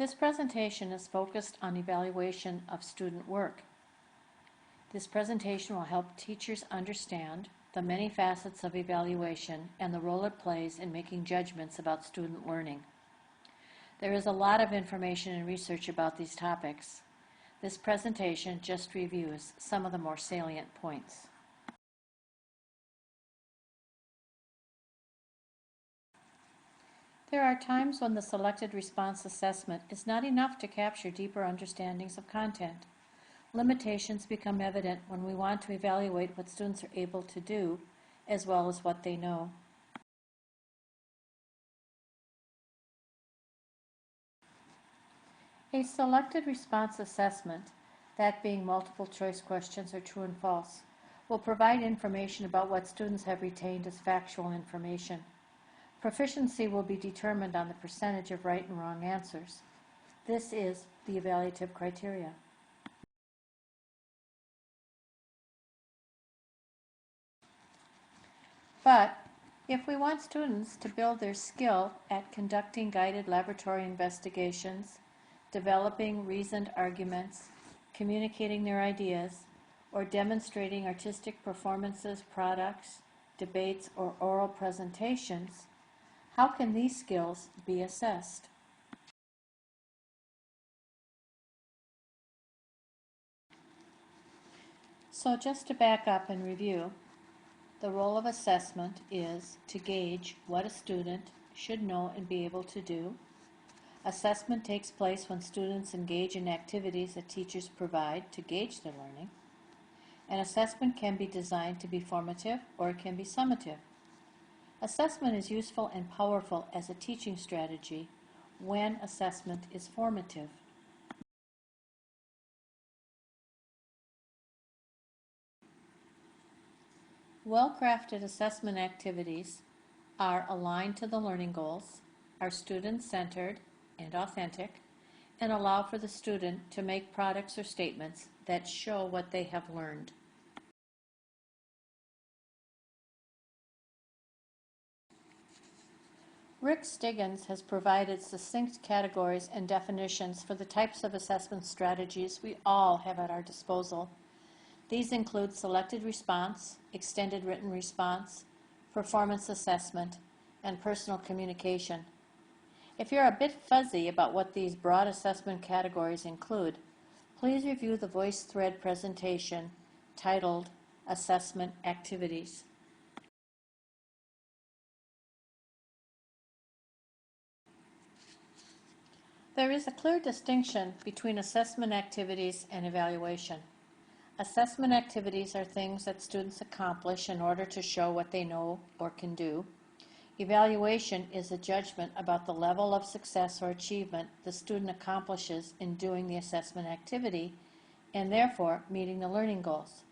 This presentation is focused on evaluation of student work. This presentation will help teachers understand the many facets of evaluation and the role it plays in making judgments about student learning. There is a lot of information and research about these topics. This presentation just reviews some of the more salient points. There are times when the selected response assessment is not enough to capture deeper understandings of content. Limitations become evident when we want to evaluate what students are able to do, as well as what they know. A selected response assessment, that being multiple choice questions or true and false, will provide information about what students have retained as factual information. Proficiency will be determined on the percentage of right and wrong answers. This is the evaluative criteria. But if we want students to build their skill at conducting guided laboratory investigations, developing reasoned arguments, communicating their ideas, or demonstrating artistic performances, products, debates, or oral presentations, how can these skills be assessed? So just to back up and review, the role of assessment is to gauge what a student should know and be able to do. Assessment takes place when students engage in activities that teachers provide to gauge their learning. An assessment can be designed to be formative or it can be summative. Assessment is useful and powerful as a teaching strategy when assessment is formative. Well-crafted assessment activities are aligned to the learning goals, are student-centered and authentic, and allow for the student to make products or statements that show what they have learned. Rick Stiggins has provided succinct categories and definitions for the types of assessment strategies we all have at our disposal. These include selected response, extended written response, performance assessment, and personal communication. If you're a bit fuzzy about what these broad assessment categories include, please review the VoiceThread presentation titled Assessment Activities. There is a clear distinction between assessment activities and evaluation. Assessment activities are things that students accomplish in order to show what they know or can do. Evaluation is a judgment about the level of success or achievement the student accomplishes in doing the assessment activity and therefore meeting the learning goals.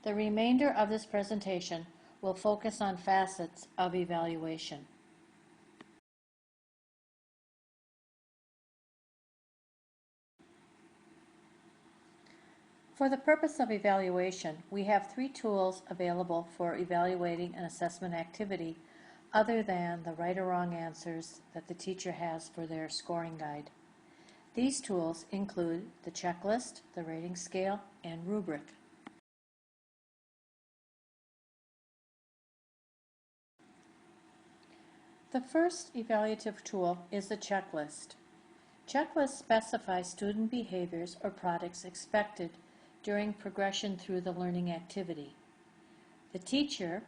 The remainder of this presentation will focus on facets of evaluation. For the purpose of evaluation, we have 3 tools available for evaluating an assessment activity other than the right or wrong answers that the teacher has for their scoring guide. These tools include the checklist, the rating scale, and rubric. The first evaluative tool is the checklist. Checklists specify student behaviors or products expected during progression through the learning activity. The teacher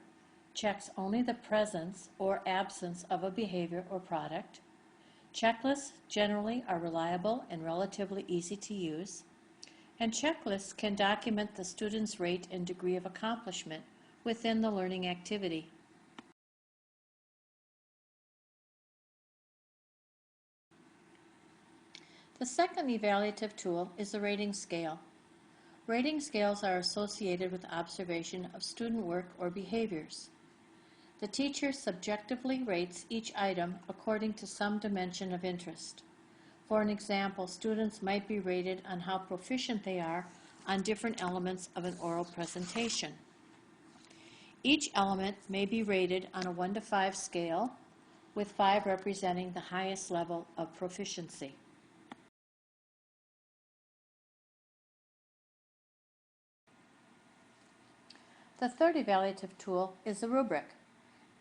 checks only the presence or absence of a behavior or product. Checklists generally are reliable and relatively easy to use, and checklists can document the student's rate and degree of accomplishment within the learning activity. The second evaluative tool is the rating scale. Rating scales are associated with observation of student work or behaviors. The teacher subjectively rates each item according to some dimension of interest. For an example, students might be rated on how proficient they are on different elements of an oral presentation. Each element may be rated on a 1 to 5 scale, with 5 representing the highest level of proficiency. The third evaluative tool is the rubric,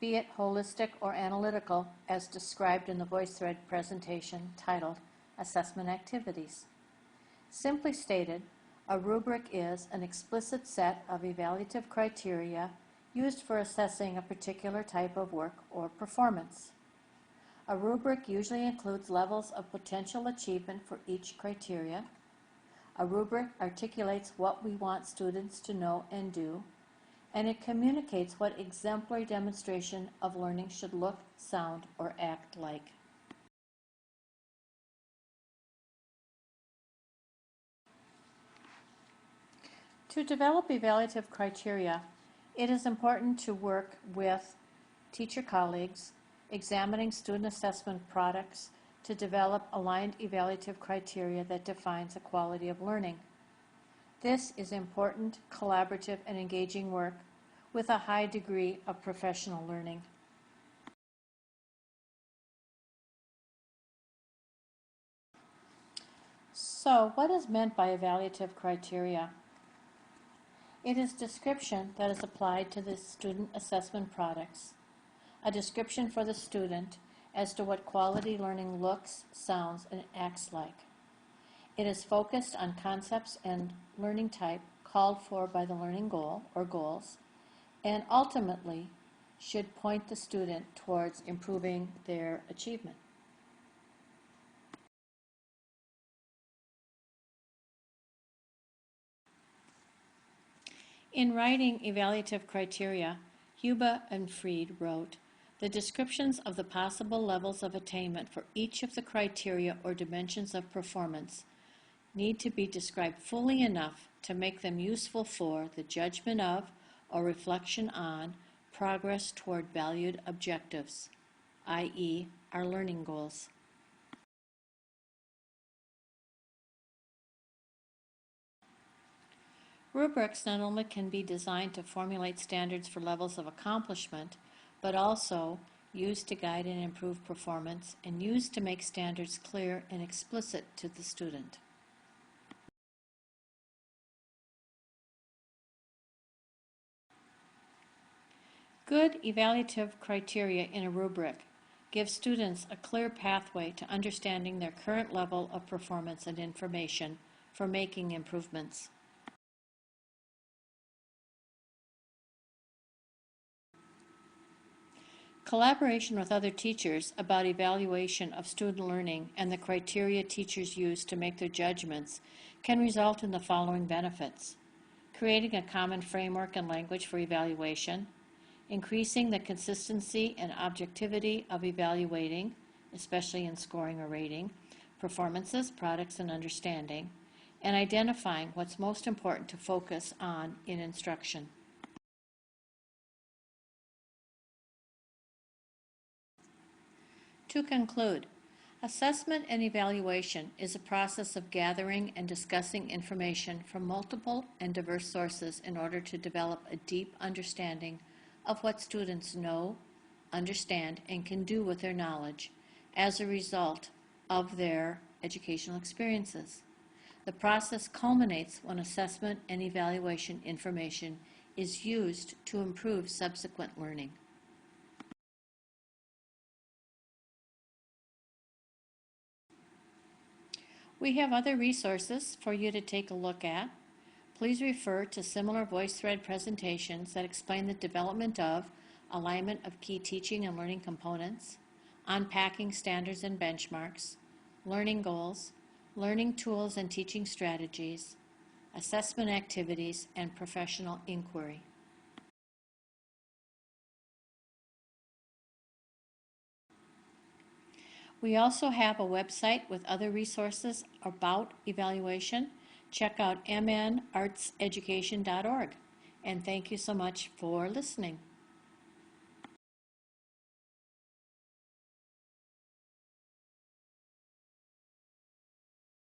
be it holistic or analytical, as described in the VoiceThread presentation titled Assessment Activities. Simply stated, a rubric is an explicit set of evaluative criteria used for assessing a particular type of work or performance. A rubric usually includes levels of potential achievement for each criteria. A rubric articulates what we want students to know and do, and it communicates what exemplary demonstration of learning should look, sound, or act like. To develop evaluative criteria, it is important to work with teacher colleagues, examining student assessment products to develop aligned evaluative criteria that defines a quality of learning. This is important, collaborative, and engaging work with a high degree of professional learning. So, what is meant by evaluative criteria? It is description that is applied to the student assessment products, a description for the student as to what quality learning looks, sounds, and acts like. It is focused on concepts and learning type called for by the learning goal or goals, and ultimately should point the student towards improving their achievement. In writing evaluative criteria, Huba and Fried wrote, "The descriptions of the possible levels of attainment for each of the criteria or dimensions of performance need to be described fully enough to make them useful for the judgment of or reflection on progress toward valued objectives, i.e., our learning goals." Rubrics not only can be designed to formulate standards for levels of accomplishment, but also used to guide and improve performance and used to make standards clear and explicit to the student. Good evaluative criteria in a rubric give students a clear pathway to understanding their current level of performance and information for making improvements. Collaboration with other teachers about evaluation of student learning and the criteria teachers use to make their judgments can result in the following benefits: creating a common framework and language for evaluation, increasing the consistency and objectivity of evaluating, especially in scoring or rating, performances, products, and understanding, and identifying what's most important to focus on in instruction. To conclude, assessment and evaluation is a process of gathering and discussing information from multiple and diverse sources in order to develop a deep understanding of what students know, understand, and can do with their knowledge as a result of their educational experiences. The process culminates when assessment and evaluation information is used to improve subsequent learning. We have other resources for you to take a look at. Please refer to similar VoiceThread presentations that explain the development of alignment of key teaching and learning components, unpacking standards and benchmarks, learning goals, learning tools and teaching strategies, assessment activities, and professional inquiry. We also have a website with other resources about evaluation. Check out mnartseducation.org. And thank you so much for listening.